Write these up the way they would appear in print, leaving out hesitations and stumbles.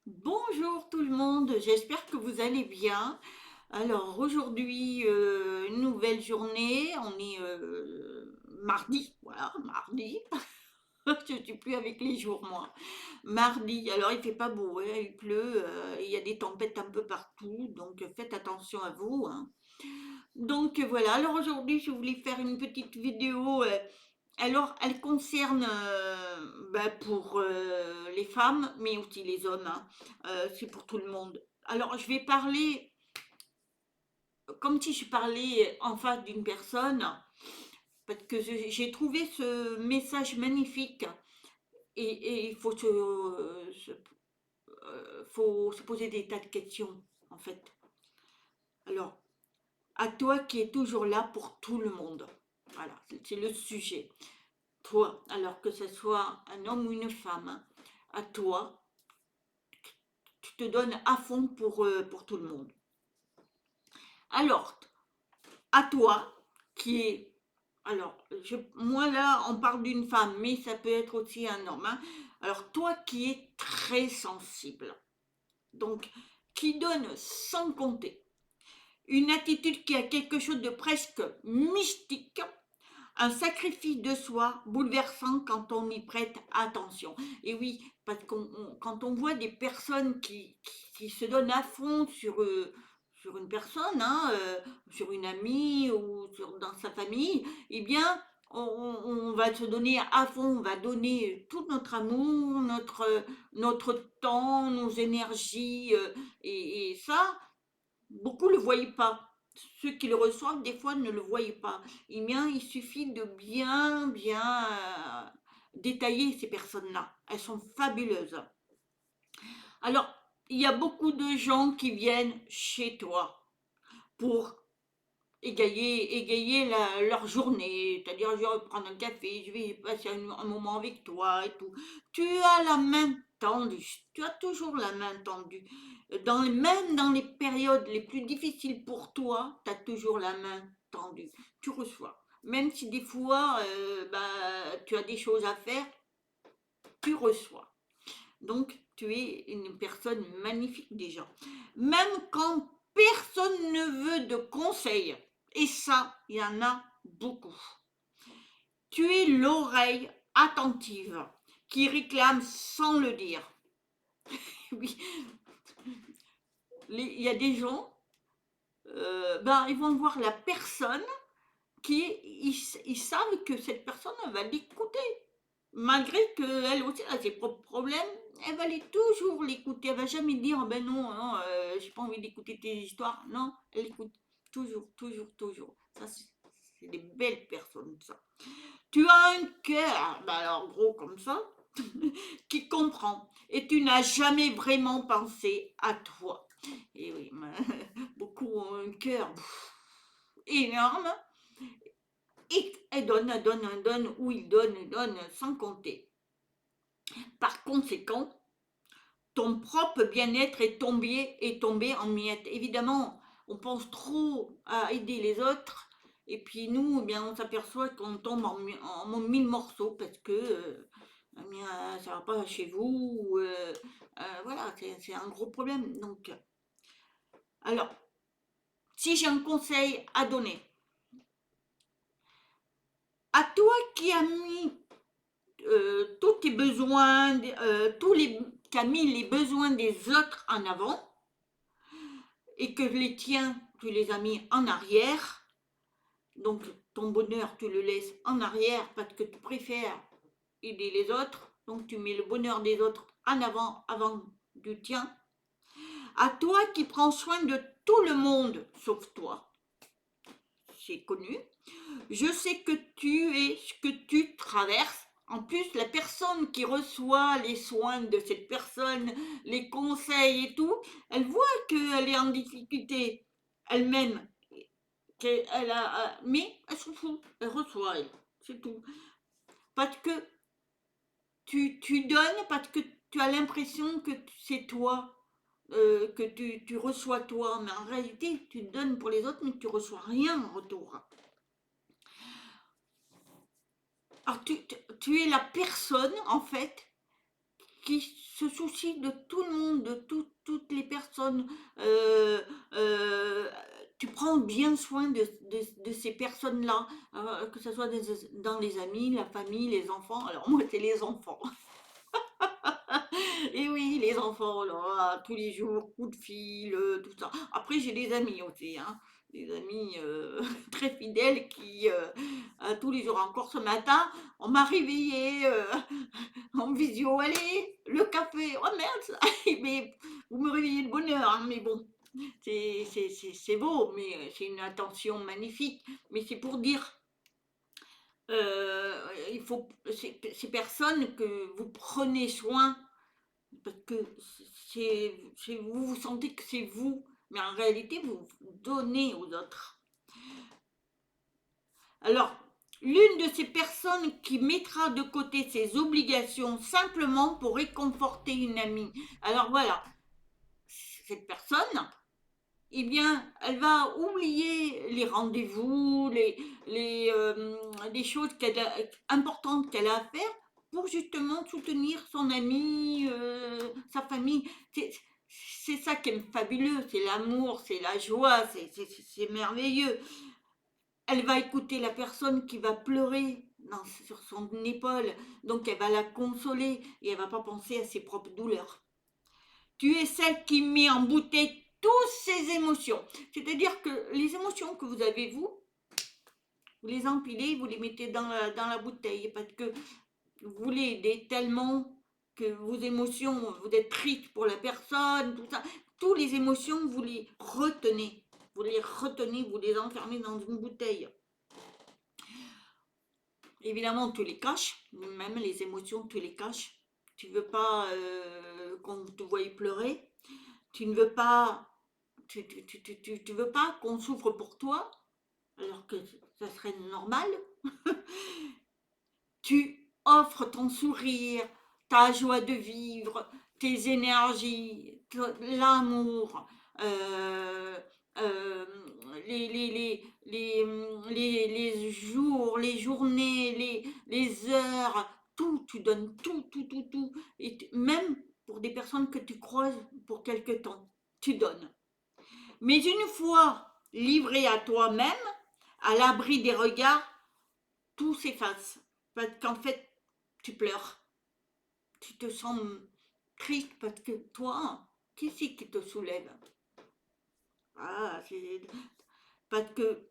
Bonjour tout le monde, j'espère que vous allez bien. Alors aujourd'hui, une nouvelle journée, on est mardi, voilà, mardi. Je ne suis plus avec les jours moi. Mardi, alors il fait pas beau, hein, il pleut, il y a des tempêtes un peu partout, donc faites attention à vous, hein. Donc voilà, alors aujourd'hui je voulais faire une petite vidéo. Alors, elle concerne pour les femmes, mais aussi les hommes, hein. C'est pour tout le monde. Alors, je vais parler comme si je parlais en face d'une personne, parce que j'ai trouvé ce message magnifique et il faut faut se poser des tas de questions, en fait. Alors, à toi qui es toujours là pour tout le monde. Voilà, c'est le sujet. Toi, alors que ce soit un homme ou une femme, hein, à toi, tu te donnes à fond pour tout le monde. Alors, à toi, qui est... Alors, moi là, on parle d'une femme, mais ça peut être aussi un homme, hein. Alors, toi qui es très sensible, donc qui donne sans compter, une attitude qui a quelque chose de presque mystique, un sacrifice de soi bouleversant quand on y prête attention. Et oui, parce que quand on voit des personnes qui se donnent à fond sur une personne, hein, sur une amie ou dans sa famille, eh bien, on va se donner à fond, on va donner tout notre amour, notre temps, nos énergies, et ça, beaucoup ne le voient pas. Ceux qui le reçoivent, des fois, ne le voient pas. Eh bien, il suffit de bien détailler ces personnes-là. Elles sont fabuleuses. Alors, il y a beaucoup de gens qui viennent chez toi pour égayer leur journée. C'est-à-dire, je vais prendre un café, je vais passer un moment avec toi et tout. Tu as la main tendue. Tu as toujours la main tendue. Même dans les périodes les plus difficiles pour toi, tu as toujours la main tendue. Tu reçois. Même si des fois, tu as des choses à faire, tu reçois. Donc, tu es une personne magnifique déjà. Même quand personne ne veut de conseils, et ça, il y en a beaucoup. Tu es l'oreille attentive qui réclame sans le dire. Oui, il y a des gens, ils vont voir la personne ils savent que cette personne va l'écouter. Malgré qu'elle aussi a ses propres problèmes, elle va toujours l'écouter. Elle va jamais dire, oh ben non, non, j'ai pas envie d'écouter tes histoires. Non, elle écoute toujours, toujours, toujours. Ça, c'est des belles personnes, ça. Tu as un cœur, alors gros comme ça, qui comprend. Et tu n'as jamais vraiment pensé à toi. Et oui, beaucoup ont un cœur énorme. Et elle donne, elle donne, elle donne, ou il donne sans compter. Par conséquent, ton propre bien-être est tombé en miettes. Évidemment, on pense trop à aider les autres, et puis nous, eh bien, on s'aperçoit qu'on tombe en mille morceaux parce que eh bien, ça va pas chez vous. Voilà, c'est un gros problème. Donc, alors, si j'ai un conseil à donner, à toi qui as mis tous tes besoins, qui as mis les besoins des autres en avant, et que les tiens, tu les as mis en arrière. Donc ton bonheur, tu le laisses en arrière parce que tu préfères aider les autres. Donc tu mets le bonheur des autres en avant du tien. À toi qui prends soin de tout le monde sauf toi. C'est connu. Je sais que tu es ce que tu traverses. En plus, la personne qui reçoit les soins de cette personne, les conseils et tout, elle voit qu'elle est en difficulté elle-même. Mais elle s'en fout, elle reçoit, elle. C'est tout. Parce que tu donnes, parce que tu as l'impression que c'est toi, que tu reçois toi. Mais en réalité, tu donnes pour les autres, mais tu reçois rien en retour. Alors, tu es la personne, en fait, qui se soucie de tout le monde, de toutes les personnes. Euh, euh, Tu prends bien soin de ces personnes-là, que ce soit dans les amis, la famille, les enfants. Alors moi, c'est les enfants. Et oui, les enfants, là, tous les jours, coup de fil, tout ça. Après, j'ai des amis aussi, hein, des amis très fidèles qui, tous les jours, encore ce matin, on m'a réveillé en visio. Allez, le café. Oh merde, mais vous me réveillez de bonne heure, hein, mais bon, c'est beau, mais c'est une attention magnifique. Mais c'est pour dire, il faut, ces personnes que vous prenez soin parce que vous, vous sentez que c'est vous, mais en réalité, vous donnez aux autres. Alors, l'une de ces personnes qui mettra de côté ses obligations simplement pour réconforter une amie. Alors voilà, cette personne, eh bien, elle va oublier les rendez-vous, les choses importantes qu'elle a à faire pour justement soutenir son ami, sa famille. C'est ça qui est fabuleux, c'est l'amour, c'est la joie, c'est merveilleux. Elle va écouter la personne qui va pleurer sur son épaule, donc elle va la consoler et elle va pas penser à ses propres douleurs. Tu es celle qui met en bouteille toutes ces émotions. C'est-à-dire que les émotions que vous avez, vous les empilez, vous les mettez dans la bouteille parce que vous les aidez tellement que vos émotions, vous êtes triste pour la personne, tout ça. Toutes les émotions, vous les retenez. Vous les retenez, vous les enfermez dans une bouteille. Évidemment, tu les caches, même les émotions, tu les caches. Tu ne veux pas qu'on te voie pleurer. Tu ne veux pas tu veux pas qu'on souffre pour toi, alors que ça serait normal. Tu offres ton sourire, ta joie de vivre, tes énergies, l'amour, euh, euh, les jours, les journées, les heures, tout, tu donnes tout, tout, tout, tout. Et même pour des personnes que tu croises pour quelque temps, tu donnes. Mais une fois livré à toi-même, à l'abri des regards, tout s'efface. Parce qu'en fait, tu pleures. Tu te sens triste parce que toi, qui c'est qui te soulève? Ah, c'est parce que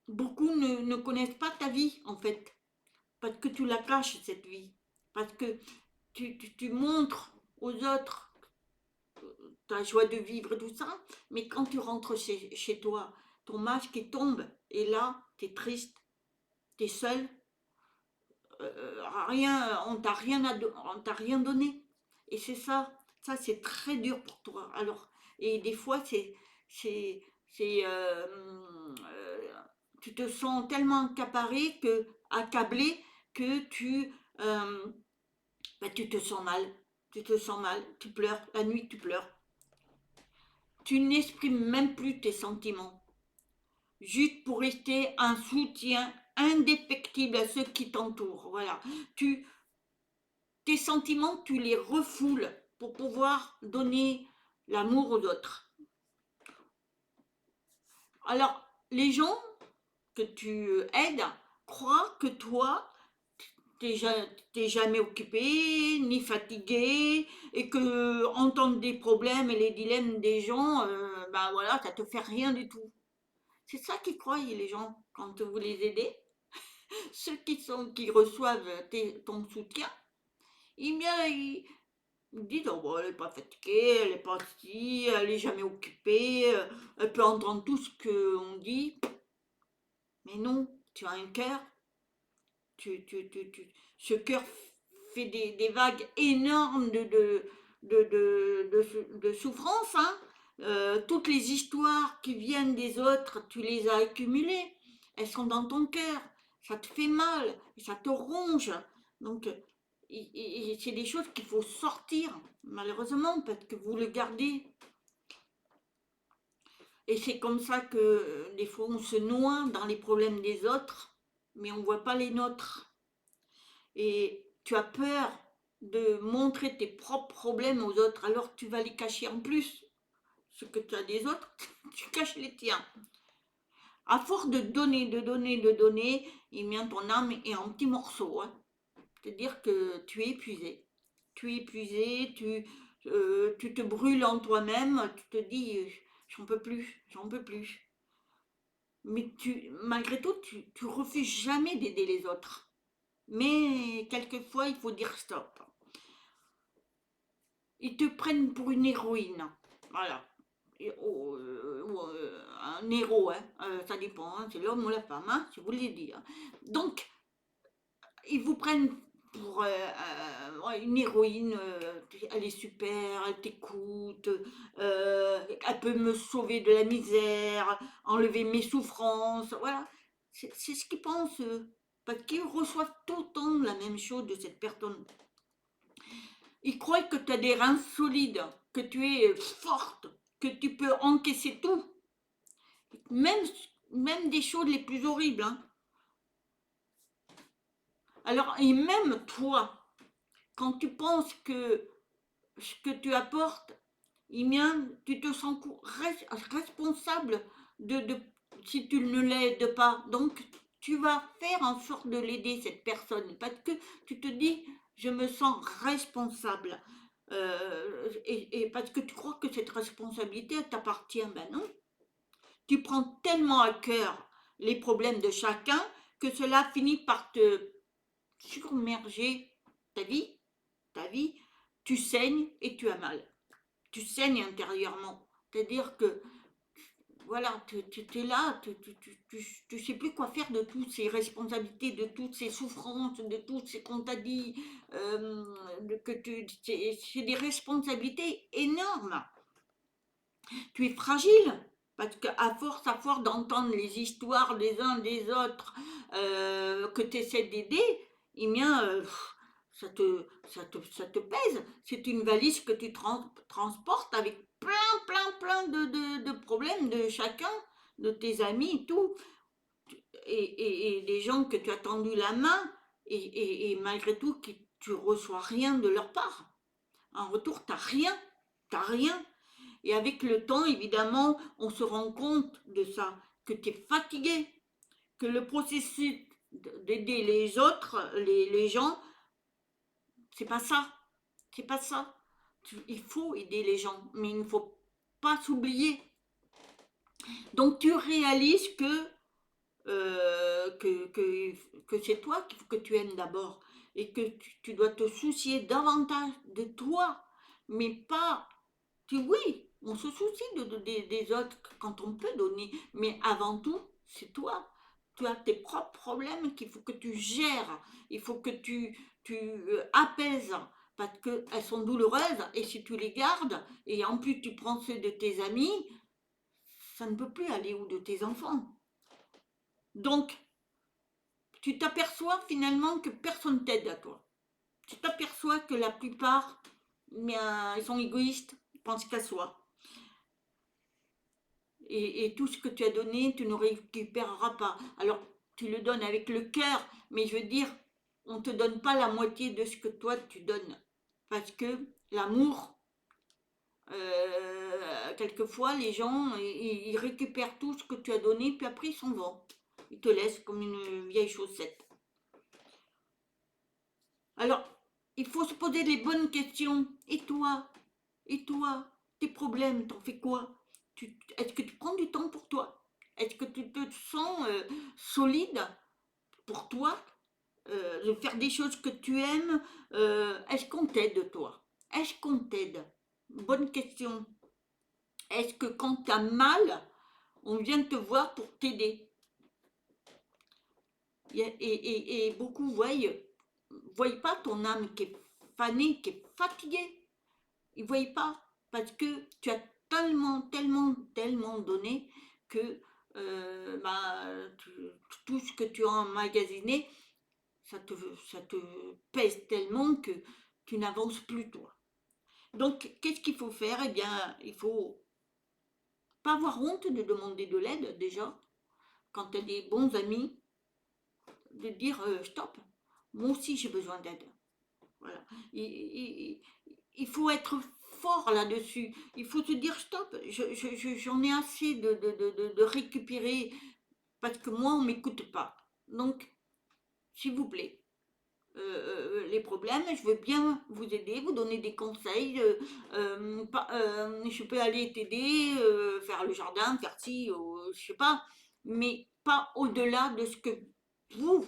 beaucoup ne connaissent pas ta vie, en fait. Parce que tu la caches, cette vie. Parce que tu montres aux autres ta joie de vivre, tout ça. Mais quand tu rentres chez toi, ton masque il tombe. Et là, tu es triste, tu es seul. Rien, on t'a rien donné. Et c'est ça c'est très dur pour toi. Alors, et des fois, c'est, tu te sens tellement accablé que tu te sens mal. Tu te sens mal, tu pleures, la nuit tu pleures. Tu n'exprimes même plus tes sentiments, juste pour rester un soutien indéfectible à ceux qui t'entourent. Voilà. Tu, Tes sentiments, tu les refoules pour pouvoir donner l'amour aux autres. Alors, les gens que tu aides croient que toi, t'es jamais occupé, ni fatigué, et que entendre des problèmes et les dilemmes des gens, ben voilà, ça te fait rien du tout. C'est ça qu'ils croient les gens quand vous les aidez. Ceux qui reçoivent ton soutien, eh bien, ils disent oh, bon, elle n'est pas fatiguée, elle n'est pas si, elle n'est jamais occupée, elle peut entendre tout ce qu'on dit. Mais non, tu as un cœur, ce cœur fait des vagues énormes de souffrance. Hein. Toutes les histoires qui viennent des autres, tu les as accumulées. Elles sont dans ton cœur. Ça te fait mal, ça te ronge. Donc, c'est des choses qu'il faut sortir, malheureusement, parce que vous le gardez. Et c'est comme ça que des fois on se noie dans les problèmes des autres, mais on ne voit pas les nôtres. Et tu as peur de montrer tes propres problèmes aux autres, alors tu vas les cacher en plus. Ce que tu as des autres, tu caches les tiens. À force de donner, de donner, de donner, eh bien ton âme est en petits morceaux, hein. C'est-à-dire que tu es épuisé. Tu es épuisé, tu te brûles en toi-même, tu te dis j'en peux plus, j'en peux plus. Mais malgré tout, tu refuses jamais d'aider les autres. Mais quelquefois, il faut dire stop. Ils te prennent pour une héroïne. Voilà. Un héros, hein. Ça dépend, hein. C'est l'homme ou la femme, hein, je vous l'ai dit, hein. Donc, ils vous prennent pour ouais, une héroïne, elle est super, elle t'écoute, elle peut me sauver de la misère, enlever mes souffrances, voilà. C'est ce qu'ils pensent, parce qu'ils reçoivent tout le temps la même chose de cette personne. Ils croient que tu as des reins solides, que tu es forte, que tu peux encaisser tout, même, même des choses les plus horribles, hein. Alors, et même toi, quand tu penses que ce que tu apportes, eh bien, tu te sens responsable de si tu ne l'aides pas. Donc, tu vas faire en sorte de l'aider, cette personne, parce que tu te dis, je me sens responsable. Et parce que tu crois que cette responsabilité, elle t'appartient. Ben non. Tu prends tellement à cœur les problèmes de chacun que cela finit par te surmerger ta vie, ta vie. Tu saignes et tu as mal. Tu saignes intérieurement. C'est-à-dire que, voilà, tu es là, tu sais plus quoi faire de toutes ces responsabilités, de toutes ces souffrances, de toutes ces qu'on t'a dit, c'est des responsabilités énormes. Tu es fragile. Parce qu'à force d'entendre les histoires des uns des autres que tu essaies d'aider, eh bien, ça te pèse. C'est une valise que tu transportes avec plein de problèmes de chacun, de tes amis et tout, et des gens que tu as tendu la main, et malgré tout, tu reçois rien de leur part. En retour, t'as rien. Et avec le temps, évidemment, on se rend compte de ça, que tu es fatigué, que le processus d'aider les autres, les gens, c'est pas ça. C'est pas ça. Il faut aider les gens, mais il ne faut pas s'oublier. Donc tu réalises que c'est toi qu'il faut que tu aimes d'abord et que tu dois te soucier davantage de toi, mais pas. Oui, on se soucie des autres quand on peut donner, mais avant tout, c'est toi. Tu as tes propres problèmes qu'il faut que tu gères, il faut que tu apaises parce qu'elles sont douloureuses et si tu les gardes et en plus tu prends ceux de tes amis, ça ne peut plus aller ou de tes enfants. Donc, tu t'aperçois finalement que personne t'aide à toi. Tu t'aperçois que la plupart, ils sont égoïstes, ils pensent qu'à soi. Et tout ce que tu as donné, tu ne récupéreras pas. Alors, tu le donnes avec le cœur, mais je veux dire, on ne te donne pas la moitié de ce que toi tu donnes. Parce que l'amour, quelquefois, les gens, ils récupèrent tout ce que tu as donné, puis après, ils s'en vont. Ils te laissent comme une vieille chaussette. Alors, il faut se poser les bonnes questions. Et toi? Et toi? Tes problèmes, t'en fais quoi? Est-ce que tu prends du temps pour toi? Est-ce que tu te sens solide pour toi de faire des choses que tu aimes? Est-ce qu'on t'aide, toi? Est-ce qu'on t'aide? Bonne question. Est-ce que quand tu as mal, on vient te voir pour t'aider? Et beaucoup voient pas ton âme qui est fanée, qui est fatiguée. Ils ne voient pas parce que tu as tellement donné que bah, tout ce que tu as emmagasiné, ça te pèse tellement que tu n'avances plus toi. Donc, qu'est-ce qu'il faut faire? Eh bien, il faut pas avoir honte de demander de l'aide déjà. Quand tu as des bons amis, de dire stop, moi aussi j'ai besoin d'aide. Voilà. Il faut être fort là-dessus. Il faut se dire stop, j'en ai assez de récupérer parce que moi, on ne m'écoute pas. Donc, s'il vous plaît, les problèmes, je veux bien vous aider, vous donner des conseils. Je peux aller t'aider, faire le jardin, faire ci, je sais pas, mais pas au-delà de ce que vous,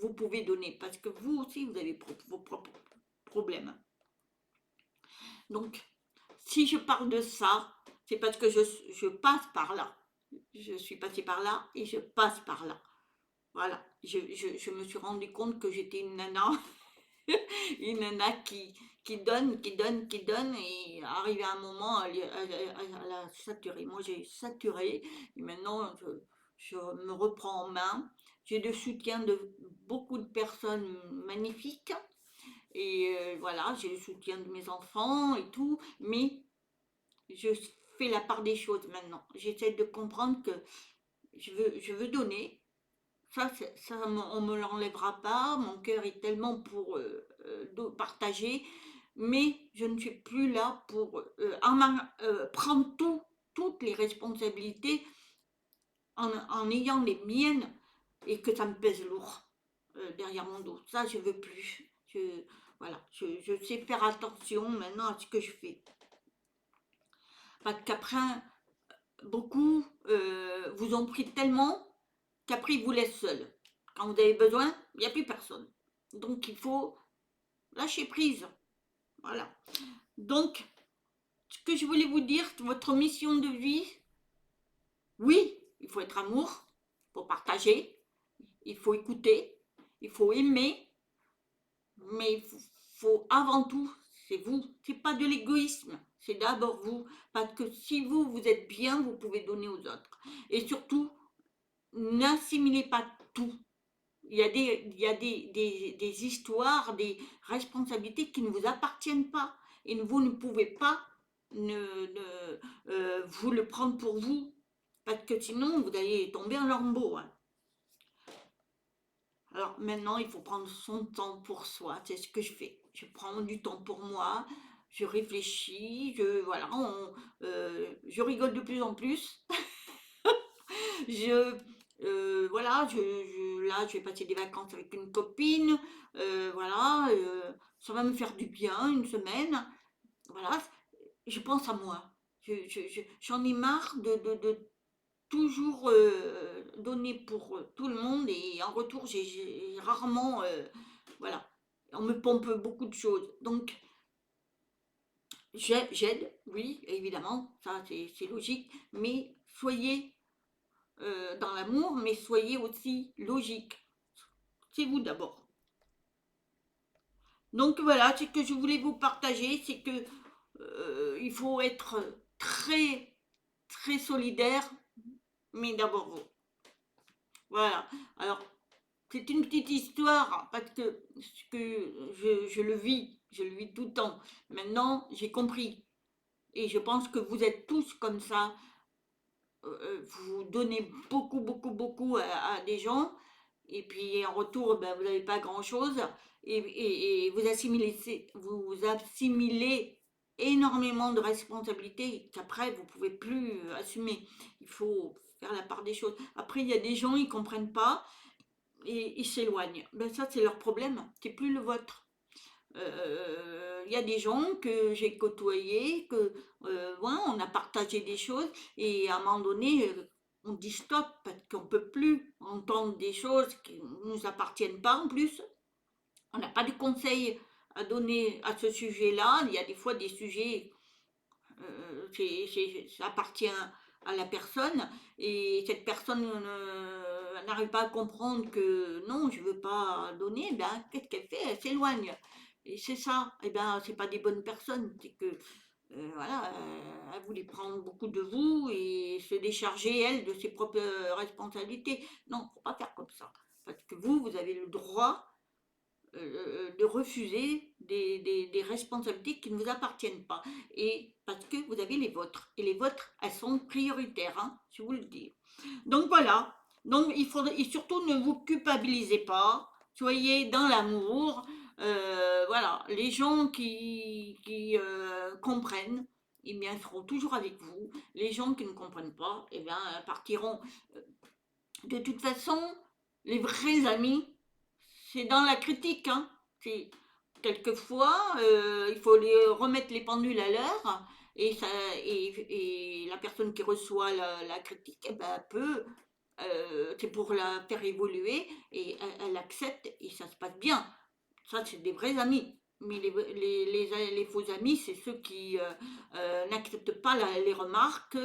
vous pouvez donner, parce que vous aussi, vous avez vos propres problèmes. Donc, si je parle de ça, c'est parce que je passe par là. Je suis passée par là et je passe par là. Voilà, je me suis rendu compte que j'étais une nana, une nana qui donne, qui donne, qui donne, et arrivé à un moment, elle a saturé. Moi, j'ai saturé, et maintenant, je me reprends en main. J'ai le soutien de beaucoup de personnes magnifiques, et voilà, j'ai le soutien de mes enfants et tout, mais je fais la part des choses maintenant. J'essaie de comprendre que je veux donner. Ça on me l'enlèvera pas. Mon cœur est tellement pour partager, mais je ne suis plus là pour prendre toutes les responsabilités en ayant les miennes et que ça me pèse lourd derrière mon dos. Ça, je veux plus. Voilà, je sais faire attention maintenant à ce que je fais. Parce qu'après, beaucoup vous ont pris tellement qu'après ils vous laissent seul. Quand vous avez besoin, il n'y a plus personne. Donc il faut lâcher prise. Voilà. Donc, ce que je voulais vous dire, votre mission de vie, oui, il faut être amour, il faut partager, il faut écouter, il faut aimer, mais faut avant tout, c'est vous. C'est pas de l'égoïsme, c'est d'abord vous. Parce que si vous, vous êtes bien, vous pouvez donner aux autres. Et surtout, n'assimilez pas tout. Il y a des histoires, des responsabilités qui ne vous appartiennent pas. Et vous ne pouvez pas vous le prendre pour vous. Parce que sinon, vous allez tomber en lambeaux. Hein. Alors maintenant, il faut prendre son temps pour soi. C'est ce que je fais. Je prends du temps pour moi. Je réfléchis. Voilà, je rigole de plus en plus. Je, voilà, là, je vais passer des vacances avec une copine. Voilà, ça va me faire du bien une semaine. Voilà, je pense à moi. J'en ai marre de toujours donner pour tout le monde et en retour, j'ai rarement, voilà, on me pompe beaucoup de choses. Donc, j'aide, oui, évidemment, ça c'est logique, mais soyez dans l'amour, mais soyez aussi logique. C'est vous d'abord. Donc voilà, ce que je voulais vous partager, c'est que il faut être très, très solidaire, mais d'abord vous. Voilà. Alors, c'est une petite histoire parce que je le vis tout le temps. Maintenant, j'ai compris. Et je pense que vous êtes tous comme ça. Vous donnez beaucoup, beaucoup, beaucoup à des gens, et puis en retour, ben, vous n'avez pas grand-chose, et vous assimilez énormément de responsabilités qu'après, vous ne pouvez plus assumer. Il faut faire la part des choses. Après, il y a des gens, ils ne comprennent pas, et ils s'éloignent. Ben, ça, c'est leur problème, c'est plus le vôtre. Il y a des gens que j'ai côtoyés, que ouais, on a partagé des choses et à un moment donné, on dit stop parce qu'on ne peut plus entendre des choses qui ne nous appartiennent pas en plus. On n'a pas de conseils à donner à ce sujet-là. Il y a des fois des sujets, ça appartient à la personne et cette personne n'arrive pas à comprendre que non, je ne veux pas donner, ben, qu'est-ce qu'elle fait? Elle s'éloigne. Et c'est ça, et ben, c'est pas des bonnes personnes, c'est que voilà, elle voulait prendre beaucoup de vous et se décharger elle de ses propres responsabilités. Non, faut pas faire comme ça, parce que vous avez le droit de refuser des responsabilités qui ne vous appartiennent pas. Et parce que vous avez les vôtres. Et les vôtres, elles sont prioritaires, hein, je vous le dis. Donc voilà. Donc il faudrait, et surtout ne vous culpabilisez pas. Soyez dans l'amour. Voilà, les gens qui comprennent, eh bien, seront toujours avec vous. Les gens qui ne comprennent pas, eh bien, partiront. De toute façon, les vrais amis, c'est dans la critique, hein. C'est quelquefois, il faut remettre les pendules à l'heure et, et la personne qui reçoit la critique, eh ben, peut, c'est pour la faire évoluer et elle accepte et ça se passe bien. Ça, c'est des vrais amis. Mais les faux amis, c'est ceux qui n'acceptent pas les remarques,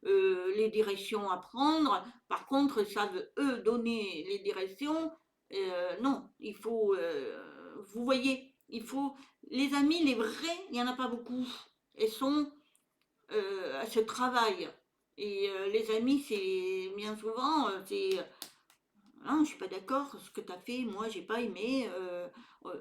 les directions à prendre. Par contre, savent, eux, donner les directions. Non, il faut, vous voyez, il faut, les amis, les vrais, il n'y en a pas beaucoup. Elles sont à ce travail. Et les amis, c'est bien souvent, c'est ah, je suis pas d'accord, ce que tu as fait, moi j'ai pas aimé.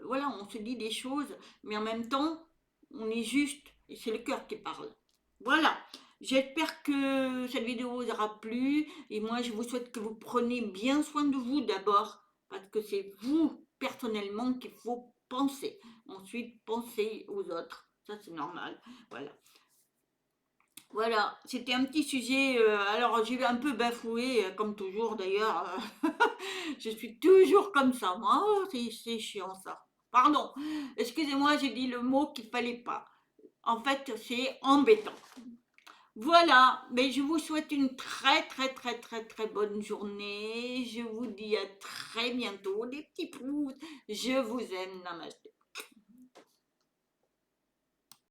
Voilà, on se dit des choses, mais en même temps, on est juste, et c'est le cœur qui parle. Voilà, j'espère que cette vidéo vous aura plu, et moi je vous souhaite que vous preniez bien soin de vous d'abord, parce que c'est vous personnellement qu'il faut penser. Ensuite, penser aux autres, ça c'est normal. Voilà. Voilà, c'était un petit sujet. Alors, j'ai un peu bafoué, comme toujours d'ailleurs. Je suis toujours comme ça, moi. Oh, c'est chiant ça. Pardon, excusez-moi, j'ai dit le mot qu'il fallait pas. En fait, c'est embêtant. Voilà, mais je vous souhaite une très très très très très bonne journée. Je vous dis à très bientôt, les petits pouces. Je vous aime, namaste.